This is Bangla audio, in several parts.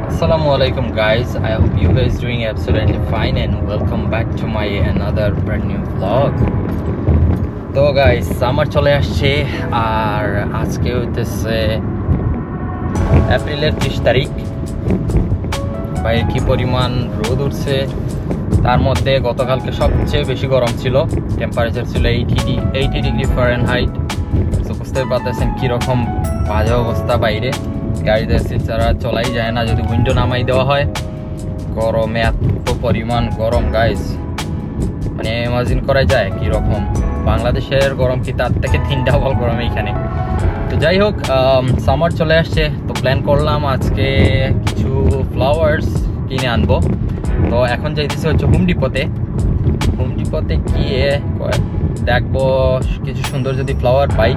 Assalamualaikum guys, I hope you guys doing absolutely fine and welcome back to my another brand new vlog. তো গাইস সামার চলে আসছে আর আজকে হইতেছে এপ্রিলের 30 তারিখ। ভাই কি পরিমাণ রোদ উঠছে, তার মধ্যে গতকালকে সবচেয়ে বেশি গরম ছিল, টেম্পারেচার ছিল 80 ডিগ্রি ফারেনহাইট। তো বুঝতে পারতেছেন কীরকম বাজে অবস্থা বাইরে, গাড়িতে সিট ছাড়া চলাই যায় না যদি উইন্ডো নামাই দেওয়া হয়। গরমে এত পরিমাণ গরম গাইস, মানে ইমাজিন করা যায় কীরকম। বাংলাদেশের গরম কি তার থেকে 3 ডাবল গরম এইখানে। তো যাই হোক, সামার চলে আসছে, তো প্ল্যান করলাম আজকে কিছু ফ্লাওয়ার্স কিনে আনবো। তো এখন যাইতেছে হচ্ছে হোম ডিপোতে গিয়ে দেখবো কিছু সুন্দর যদি ফ্লাওয়ার পাই,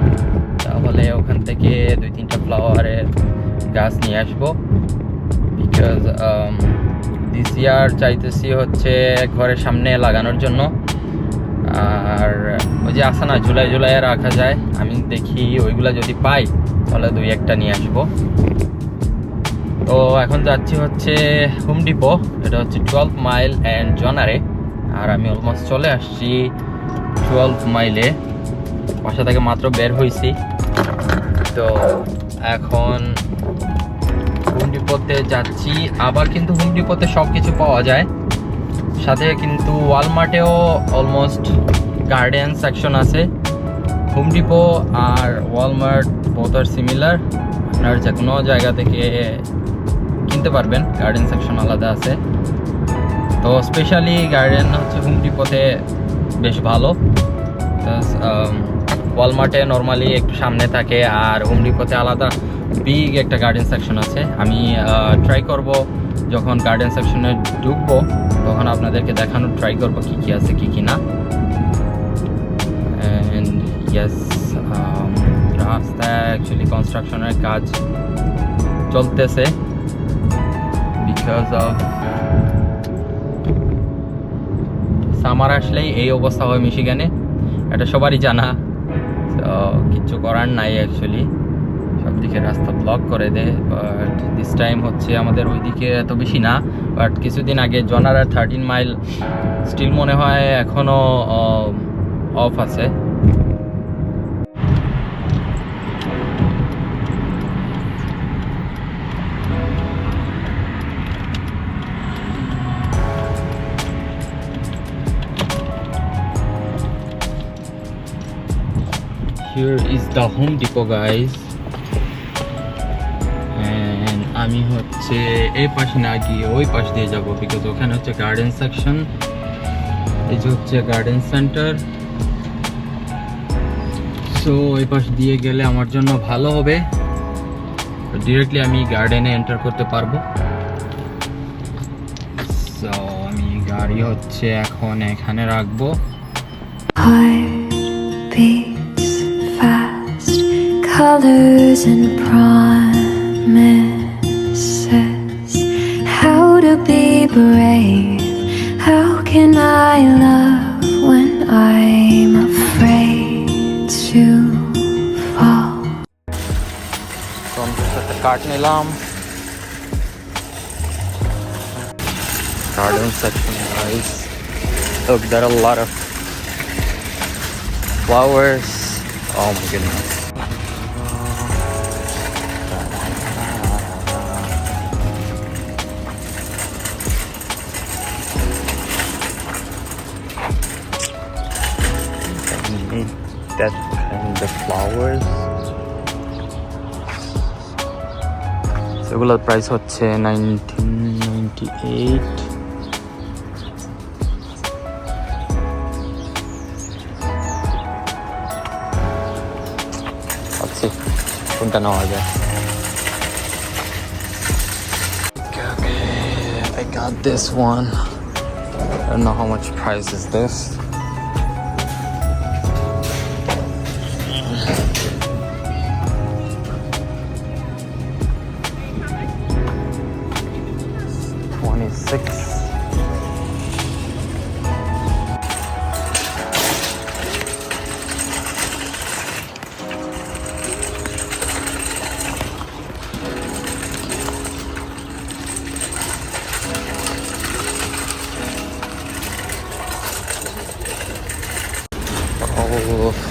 তাহলে ওখান থেকে 2-3টা ফ্লাওয়ারের গাছ নিয়ে আসবো। বিকজ দিস ইয়ার চাইতেছি হচ্ছে ঘরের সামনে লাগানোর জন্য। আর ওই যে আসে না জুলাই রাখা যায়, আমি দেখি ওইগুলা যদি পাই তাহলে 2-1টা নিয়ে আসবো। তো এখন যাচ্ছি হচ্ছে হোম ডিপো, এটা হচ্ছে 12 মাইল অ্যান্ড জনারে। আর আমি অলমোস্ট চলে আসছি 12 মাইলে, বাসা থেকে মাত্র বের হয়েছি। তো এখন হোম ডিপোতে যাচ্ছি। আবার কিন্তু হোম ডিপোতে সব কিছু পাওয়া যায়, সাথে কিন্তু ওয়ালমার্টেও অলমোস্ট গার্ডেন সেকশন আছে। Home depot R Walmart both are similar, আপনার যে কোনো জায়গা থেকে কিনতে পারবেন, গার্ডেন সেকশন আলাদা আছে। তো স্পেশালি গার্ডেন হচ্ছে হোম ডিপোতে বেশ ভালো। ওয়ালমার্টে নর্মালি একটু সামনে থাকে, আর হোম ডিপোতে আলাদা বিগ একটা গার্ডেন সেকশন আছে। আমি ট্রাই করব যখন গার্ডেন সেকশনে ঢুকবো তখন আপনাদেরকে দেখানোর ট্রাই করবো কী কী আছে কী না। অ্যান্ড ইয়েস, রাস্তায় অ্যাকচুয়ালি কনস্ট্রাকশনের কাজ চলতেছে বিকজ অফ সামার আসলেই এই অবস্থা হয় মিশিগানে, এটা সবারই জানা। তো কিচ্ছু করার নাই, অ্যাকচুয়ালি সব দিকে রাস্তা ব্লক করে দেয়। বাট দিস টাইম হচ্ছে আমাদের ওইদিকে এত বেশি না, বাট কিছুদিন আগে জনার 13 মাইল স্টিল মনে হয় এখনও অফ আছে। Here is the Home Depot guys, and আমি হচ্ছে এই পাশে না গিয়ে ওই পাশ দিয়ে যাব, বিকজ ওখানে হচ্ছে গার্ডেন সেকশন। এই যে হচ্ছে গার্ডেন সেন্টার, সো এই পাশ দিয়ে গেলে আমার জন্য ভালো হবে, ডিরেক্টলি আমি গার্ডেনে এন্টার করতে পারবো। সো আমি গাড়ি হচ্ছে এখন এখানে রাখবো। Colors and promises, how to be brave, how can I love when I'm afraid to fall. So I'm just at the cart nilam. Garden section guys. Look, there are a lot of flowers. Oh my goodness. That kind of flowers. So এগুলোর প্রাইস হচ্ছে 1998। আচ্ছা, কোনটা নেওয়া যায়? Okay, I got this one. I don't know how much price is this.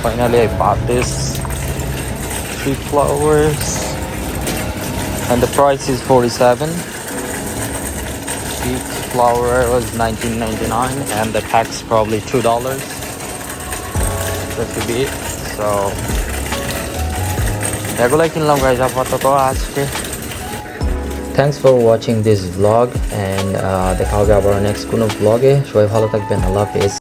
finally I bought this 3 flowers and the price is 47. Each flower was $19.99 and the pack's probably $2. That should be it. So এগুলাই কিনলাম গাইজ আপাতত আজকে। Thanks for watching this vlog and দেখা হবে আবার নেক্সট কোনো ভ্লগে। সবাই ভালো থাকবেন, আল্লাহ হাফেজ।